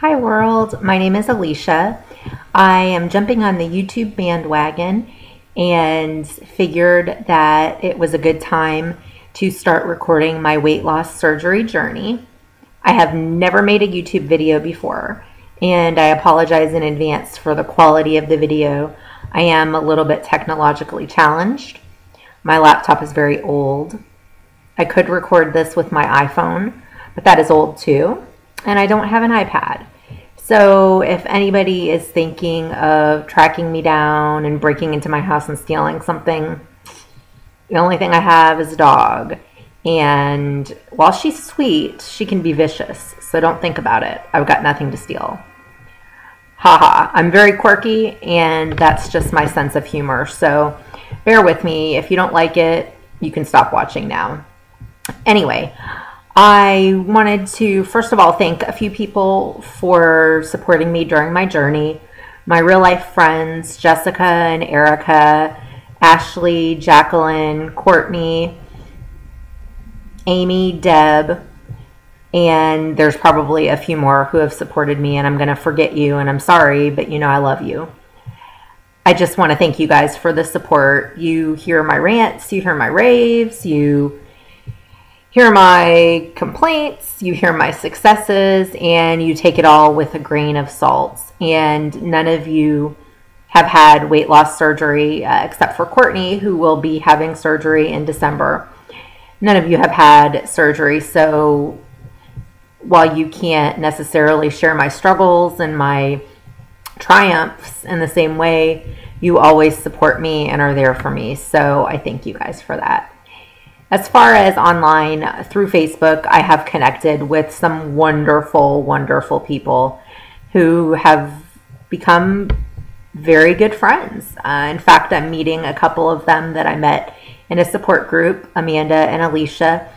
Hi world, my name is Alicia. I am jumping on the YouTube bandwagon and figured that it was a good time to start recording my weight loss surgery journey. I have never made a YouTube video before, and I apologize in advance for the quality of the video. I am a little bit technologically challenged. My laptop is very old. I could record this with my iPhone, but that is old too. And I don't have an iPad. So if anybody is thinking of tracking me down and breaking into my house and stealing something, the only thing I have is a dog. And while she's sweet, she can be vicious. So don't think about it. I've got nothing to steal. Haha, I'm very quirky, and that's just my sense of humor. So bear with me. If you don't like it, you can stop watching now. Anyway, I wanted to, first of all, thank a few people for supporting me during my journey. My real life friends, Jessica and Erica, Ashley, Jacqueline, Courtney, Amy, Deb, and there's probably a few more who have supported me, and I'm going to forget you, and I'm sorry, but you know I love you. I just want to thank you guys for the support. You hear my rants, you hear my raves, you hear my complaints, you hear my successes, and you take it all with a grain of salt. And none of you have had weight loss surgery except for Courtney, who will be having surgery in December. None of you have had surgery, so while you can't necessarily share my struggles and my triumphs in the same way, you always support me and are there for me. So I thank you guys for that. As far as online, through Facebook, I have connected with some wonderful, wonderful people who have become very good friends. In fact, I'm meeting a couple of them that I met in a support group, Amanda and Alicia,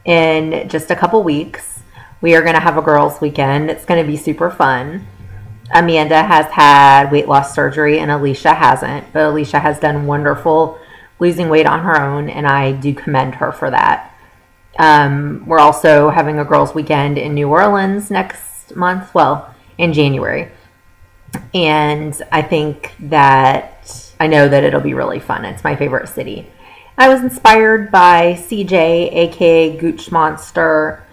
in just a couple weeks. We are going to have a girls' weekend. It's going to be super fun. Amanda has had weight loss surgery and Alicia hasn't, but Alicia has done wonderful losing weight on her own, and I do commend her for that. We're also having a girls' weekend in New Orleans next month, well, in January. And I know that it'll be really fun. It's my favorite city. I was inspired by CJ, aka Gooch Monster,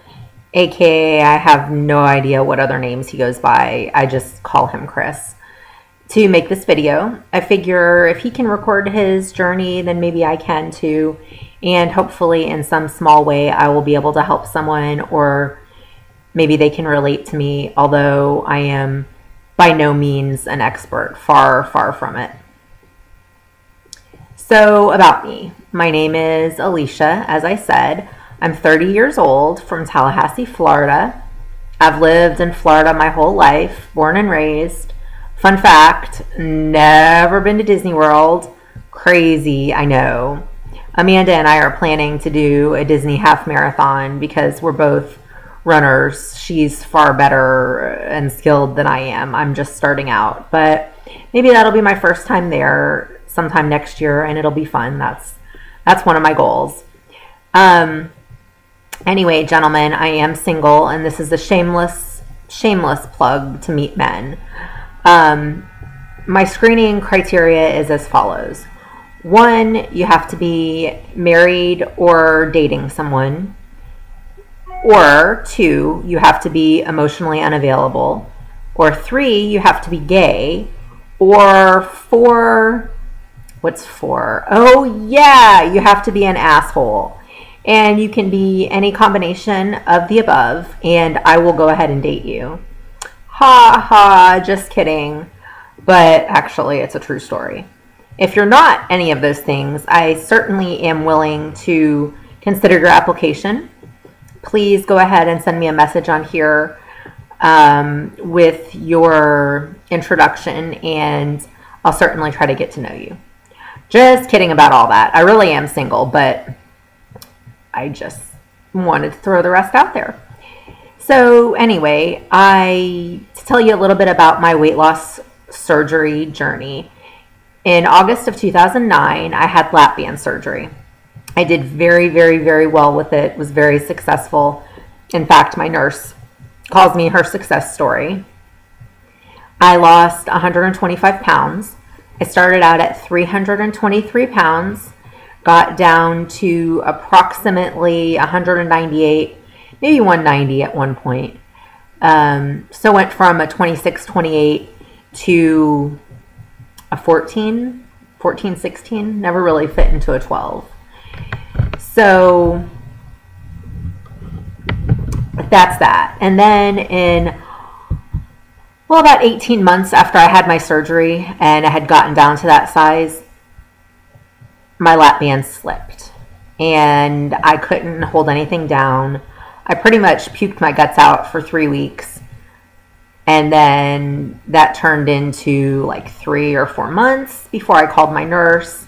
aka I have no idea what other names he goes by. I just call him Chris, to make this video. I figure if he can record his journey, then maybe I can too. And hopefully in some small way, I will be able to help someone, or maybe they can relate to me, although I am by no means an expert, far, far from it. So about me, my name is Alicia, as I said. I'm 30 years old, from Tallahassee, Florida. I've lived in Florida my whole life, born and raised. Fun fact, never been to Disney World. Crazy, I know. Amanda and I are planning to do a Disney half marathon because we're both runners. She's far better and skilled than I am. I'm just starting out. But maybe that'll be my first time there sometime next year, and it'll be fun. That's one of my goals. Anyway, gentlemen, I am single, and this is a shameless plug to meet men. My screening criteria is as follows. 1, you have to be married or dating someone. Or 2, you have to be emotionally unavailable. Or 3, you have to be gay. Or 4, what's 4? Oh yeah, you have to be an asshole. And you can be any combination of the above, and I will go ahead and date you. Ha ha, just kidding. But actually, it's a true story. If you're not any of those things, I certainly am willing to consider your application. Please go ahead and send me a message on here with your introduction, and I'll certainly try to get to know you. Just kidding about all that. I really am single, but I just wanted to throw the rest out there. So anyway, to tell you a little bit about my weight loss surgery journey. In August of 2009, I had lap band surgery. I did very, very, very well with it. It was very successful. In fact, my nurse calls me her success story. I lost 125 pounds. I started out at 323 pounds, got down to approximately 198, maybe 190 at one point. So went from a 26, 28 to a 14, 16, never really fit into a 12. So that's that. And then in, well, about 18 months after I had my surgery and I had gotten down to that size, my lap band slipped and I couldn't hold anything down. I pretty much puked my guts out for 3 weeks. And then that turned into like 3 or 4 months before I called my nurse.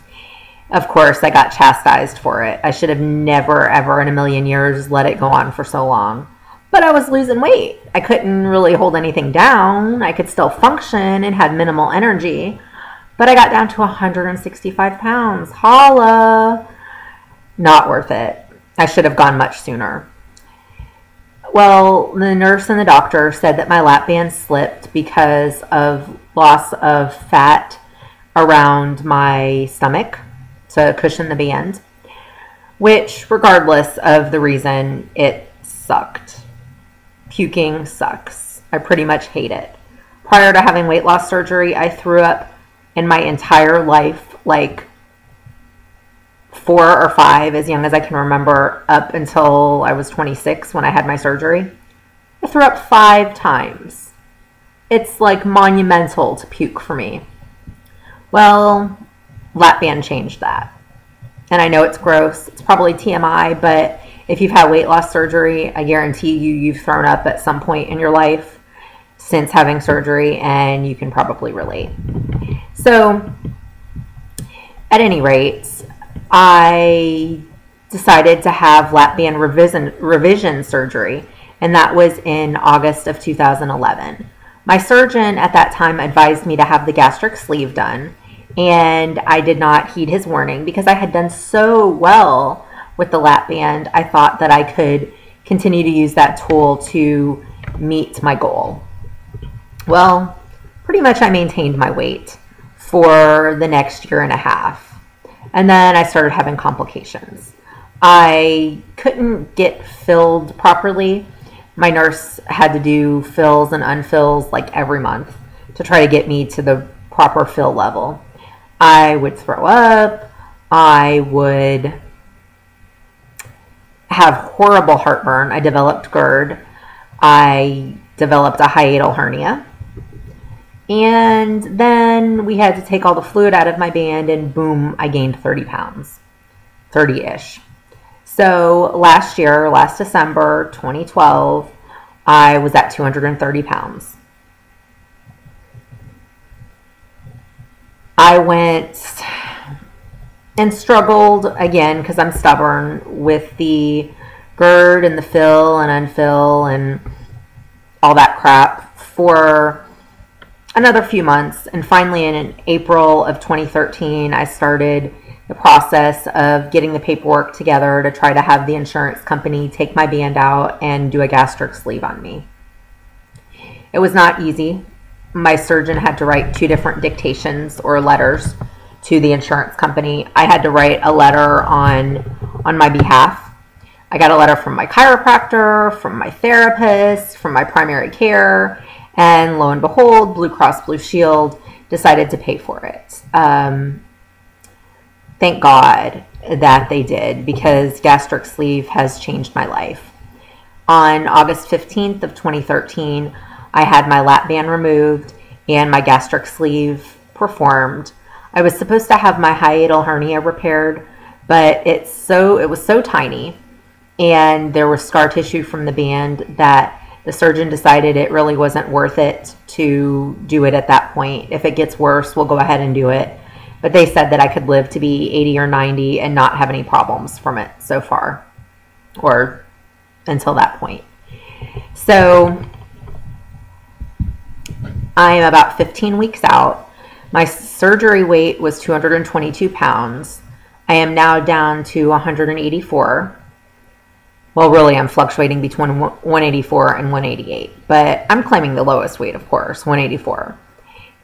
Of course, I got chastised for it. I should have never, ever in a million years let it go on for so long. But I was losing weight. I couldn't really hold anything down. I could still function and had minimal energy. But I got down to 165 pounds. Holla! Not worth it. I should have gone much sooner. Well, the nurse and the doctor said that my lap band slipped because of loss of fat around my stomach to cushion the band, which, regardless of the reason, it sucked. Puking sucks. I pretty much hate it. Prior to having weight loss surgery, I threw up in my entire life, like 4 or 5, as young as I can remember, up until I was 26 when I had my surgery. I threw up 5 times. It's like monumental to puke for me. Well, lap band changed that. And I know it's gross. It's probably TMI, but if you've had weight loss surgery, I guarantee you've thrown up at some point in your life since having surgery, and you can probably relate. So, at any rate, I decided to have lap band revision surgery, and that was in August of 2011. My surgeon at that time advised me to have the gastric sleeve done, and I did not heed his warning because I had done so well with the lap band. I thought that I could continue to use that tool to meet my goal. Well, pretty much I maintained my weight for the next year and a half. And then I started having complications. I couldn't get filled properly. My nurse had to do fills and unfills like every month to try to get me to the proper fill level. I would throw up. I would have horrible heartburn. I developed GERD. I developed a hiatal hernia. And then we had to take all the fluid out of my band, and boom, I gained 30 pounds, 30-ish. So last December, 2012, I was at 230 pounds. I went and struggled again because I'm stubborn with the GERD and the fill and unfill and all that crap for another few months. And finally in April of 2013, I started the process of getting the paperwork together to try to have the insurance company take my band out and do a gastric sleeve on me. It was not easy. My surgeon had to write 2 different dictations or letters to the insurance company. I had to write a letter on my behalf. I got a letter from my chiropractor, from my therapist, from my primary care, and lo and behold, Blue Cross Blue Shield decided to pay for it. Thank God that they did, because gastric sleeve has changed my life. On August 15th of 2013, I had my lap band removed and my gastric sleeve performed. I was supposed to have my hiatal hernia repaired, but it was so tiny and there was scar tissue from the band that the surgeon decided it really wasn't worth it to do it at that point. If it gets worse, we'll go ahead and do it. But they said that I could live to be 80 or 90 and not have any problems from it so far, or until that point. So I'm about 15 weeks out. My surgery weight was 222 pounds. I am now down to 184. Well, really, I'm fluctuating between 184 and 188, but I'm claiming the lowest weight, of course, 184.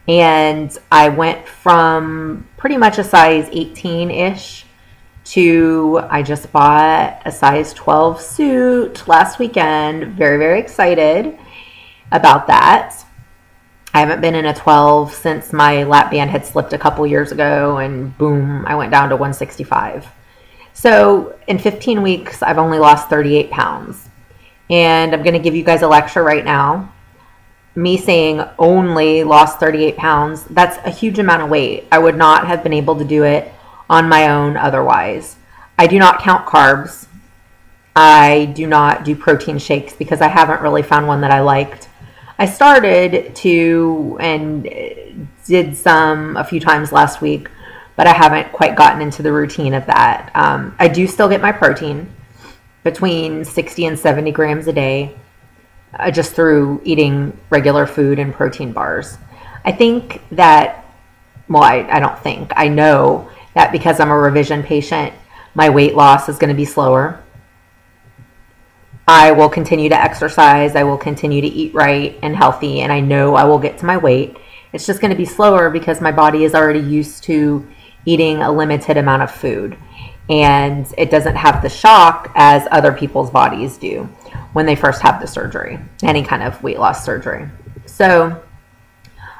And I went from pretty much a size 18-ish to I just bought a size 12 suit last weekend. Very, very excited about that. I haven't been in a 12 since my lap band had slipped a couple years ago, and boom, I went down to 165. So in 15 weeks, I've only lost 38 pounds. And I'm going to give you guys a lecture right now. Me saying only lost 38 pounds, that's a huge amount of weight. I would not have been able to do it on my own otherwise. I do not count carbs. I do not do protein shakes because I haven't really found one that I liked. I started to and did some a few times last week, but I haven't quite gotten into the routine of that. I do still get my protein between 60 and 70 grams a day just through eating regular food and protein bars. I think that, well, I don't think, I know that because I'm a revision patient, my weight loss is going to be slower. I will continue to exercise. I will continue to eat right and healthy, and I know I will get to my weight. It's just going to be slower because my body is already used to eating a limited amount of food, and it doesn't have the shock as other people's bodies do when they first have the surgery, any kind of weight loss surgery. So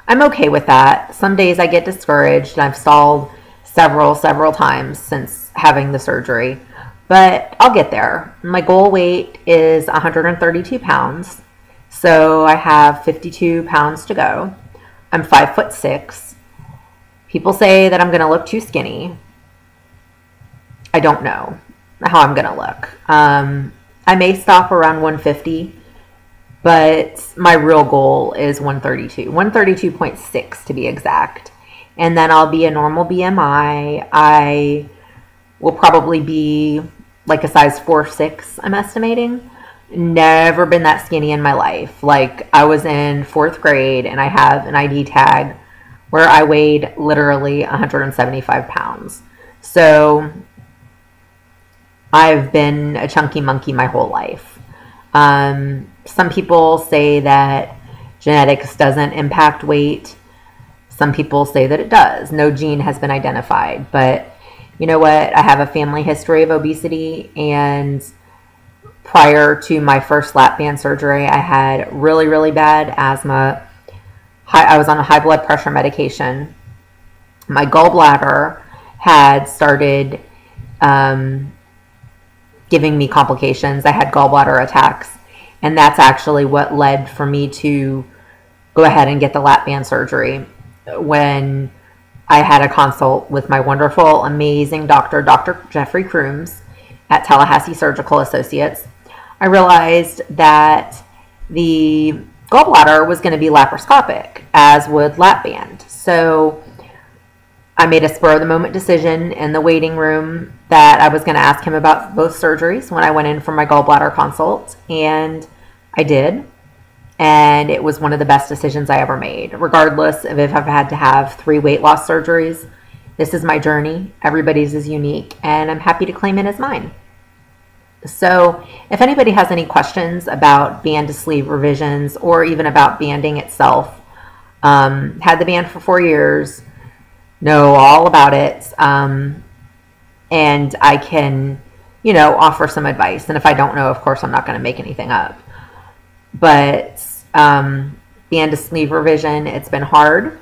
I'm okay with that. Some days I get discouraged, and I've stalled several times since having the surgery, but I'll get there. My goal weight is 132 pounds, so I have 52 pounds to go. I'm 5'6". People say that I'm going to look too skinny. I don't know how I'm going to look. I may stop around 150, but my real goal is 132, 132.6 to be exact. And then I'll be a normal BMI. I will probably be like a size 4'6", I'm estimating. Never been that skinny in my life. Like, I was in 4th grade and I have an ID tag where I weighed literally 175 pounds. So I've been a chunky monkey my whole life. Some people say that genetics doesn't impact weight. Some people say that it does. No gene has been identified, but you know what? I have a family history of obesity, and prior to my first lap band surgery, I had really, really bad asthma. I was on a high blood pressure medication. My gallbladder had started giving me complications. I had gallbladder attacks, and that's actually what led for me to go ahead and get the lap band surgery. When I had a consult with my wonderful, amazing doctor, Dr. Jeffrey Crooms at Tallahassee Surgical Associates, I realized that the gallbladder was going to be laparoscopic, as would lap band. So I made a spur-of-the-moment decision in the waiting room that I was going to ask him about both surgeries when I went in for my gallbladder consult, and I did. And it was one of the best decisions I ever made, regardless of if I've had to have 3 weight loss surgeries. This is my journey. Everybody's is unique, and I'm happy to claim it as mine. So if anybody has any questions about band to sleeve revisions, or even about banding itself, had the band for 4 years, know all about it, and I can, offer some advice. And if I don't know, of course, I'm not going to make anything up. But band to sleeve revision, it's been hard.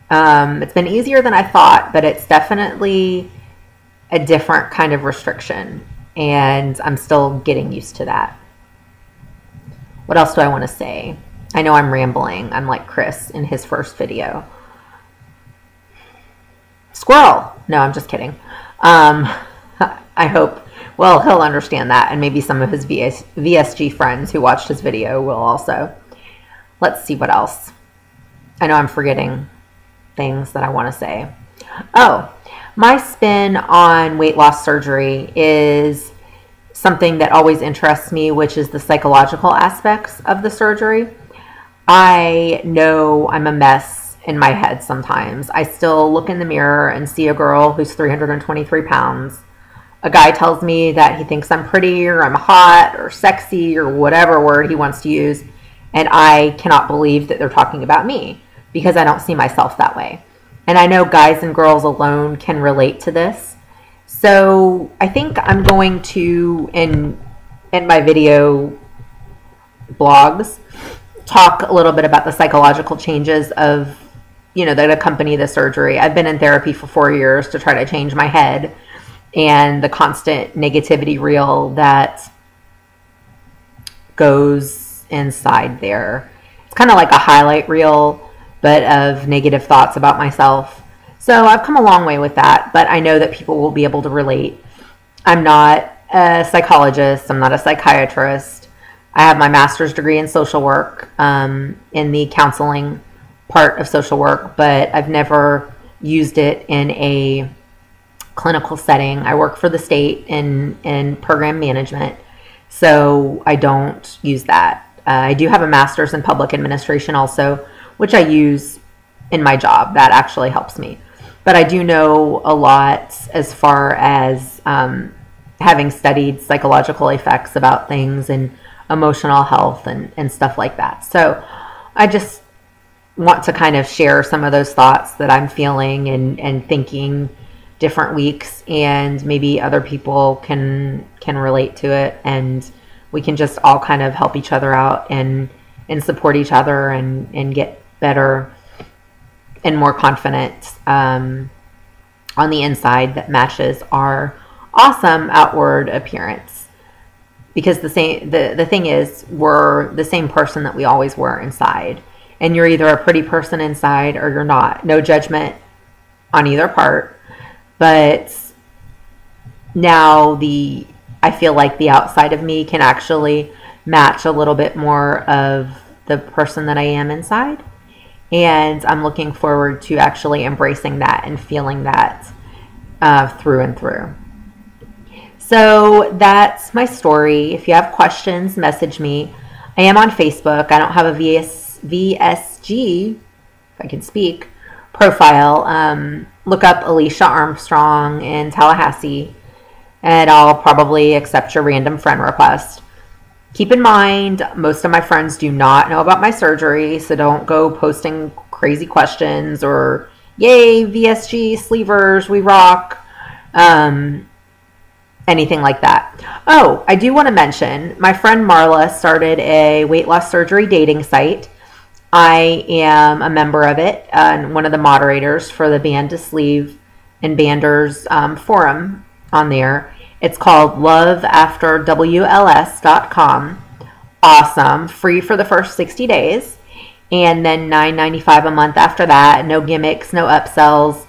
It's been easier than I thought, but it's definitely a different kind of restriction, and I'm still getting used to that. What else do I want to say? I know I'm rambling. I'm like Chris in his first video. Squirrel. No, I'm just kidding. I hope, well, he'll understand that, and maybe some of his VSG friends who watched his video will also. Let's see what else. I know I'm forgetting things that I want to say. Oh, my spin on weight loss surgery is something that always interests me, which is the psychological aspects of the surgery. I know I'm a mess in my head sometimes. I still look in the mirror and see a girl who's 323 pounds. A guy tells me that he thinks I'm pretty or I'm hot or sexy or whatever word he wants to use, and I cannot believe that they're talking about me because I don't see myself that way. And I know guys and girls alone can relate to this. So I think I'm going to, in my video blogs, talk a little bit about the psychological changes of, that accompany the surgery. I've been in therapy for 4 years to try to change my head and the constant negativity reel that goes inside there. It's kind of like a highlight reel, but of negative thoughts about myself. So I've come a long way with that, but I know that people will be able to relate. I'm not a psychologist. I'm not a psychiatrist. I have my master's degree in social work, in the counseling part of social work, but I've never used it in a clinical setting. I work for the state in program management, so I don't use that. I do have a master's in public administration also, which I use in my job. That actually helps me. But I do know a lot as far as having studied psychological effects about things and emotional health and stuff like that. So I just want to kind of share some of those thoughts that I'm feeling and thinking different weeks, and maybe other people can relate to it, and we can just all kind of help each other out and support each other and get better and more confident on the inside that matches our awesome outward appearance. Because the thing is, we're the same person that we always were inside, and you're either a pretty person inside or you're not. No judgment on either part. But now I feel like the outside of me can actually match a little bit more of the person that I am inside. And I'm looking forward to actually embracing that and feeling that through and through. So that's my story. If you have questions, message me. I am on Facebook. I don't have a VSG, if I can speak, profile. Look up Alicia Armstrong in Tallahassee, and I'll probably accept your random friend request. Keep in mind, most of my friends do not know about my surgery, so don't go posting crazy questions or, yay, VSG, sleevers, we rock, anything like that. Oh, I do want to mention, my friend Marla started a weight loss surgery dating site. I am a member of it and one of the moderators for the Band to Sleeve and Banders forum on there. It's called loveafterwls.com. Awesome. Free for the first 60 days. And then $9.95 a month after that. No gimmicks, no upsells.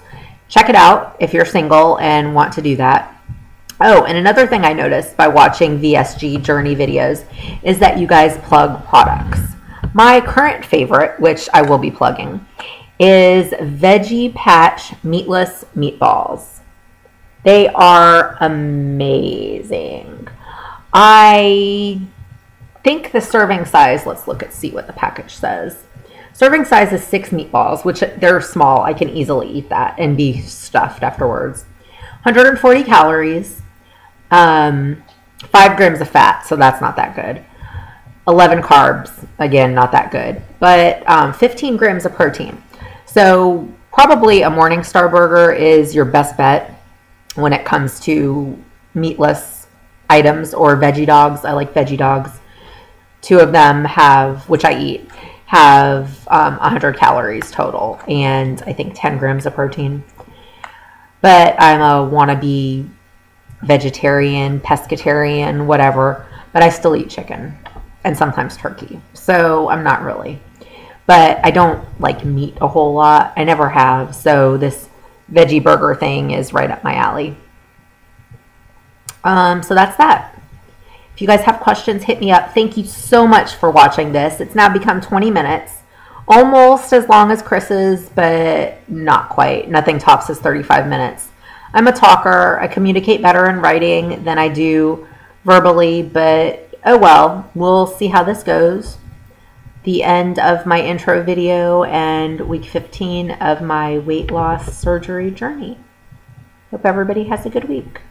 Check it out if you're single and want to do that. Oh, and another thing I noticed by watching VSG Journey videos is that you guys plug products. My current favorite, which I will be plugging, is Veggie Patch Meatless Meatballs. They are amazing. I think the serving size, let's see what the package says. Serving size is 6 meatballs, which they're small. I can easily eat that and be stuffed afterwards. 140 calories, 5 grams of fat, so that's not that good. 11 carbs, again, not that good, but 15 grams of protein. So probably a Morningstar burger is your best bet when it comes to meatless items or veggie dogs. I like veggie dogs. 2 of them have, which I eat, have 100 calories total and I think 10 grams of protein. But I'm a wannabe vegetarian, pescatarian, whatever, but I still eat chicken and sometimes turkey. So I'm not really. But I don't like meat a whole lot. I never have. So this veggie burger thing is right up my alley. So that's that. If you guys have questions, hit me up. Thank you so much for watching this. It's now become 20 minutes. Almost as long as Chris's, but not quite. Nothing tops his 35 minutes. I'm a talker. I communicate better in writing than I do verbally, but oh well, we'll see how this goes. The end of my intro video and week 15 of my weight loss surgery journey. Hope everybody has a good week.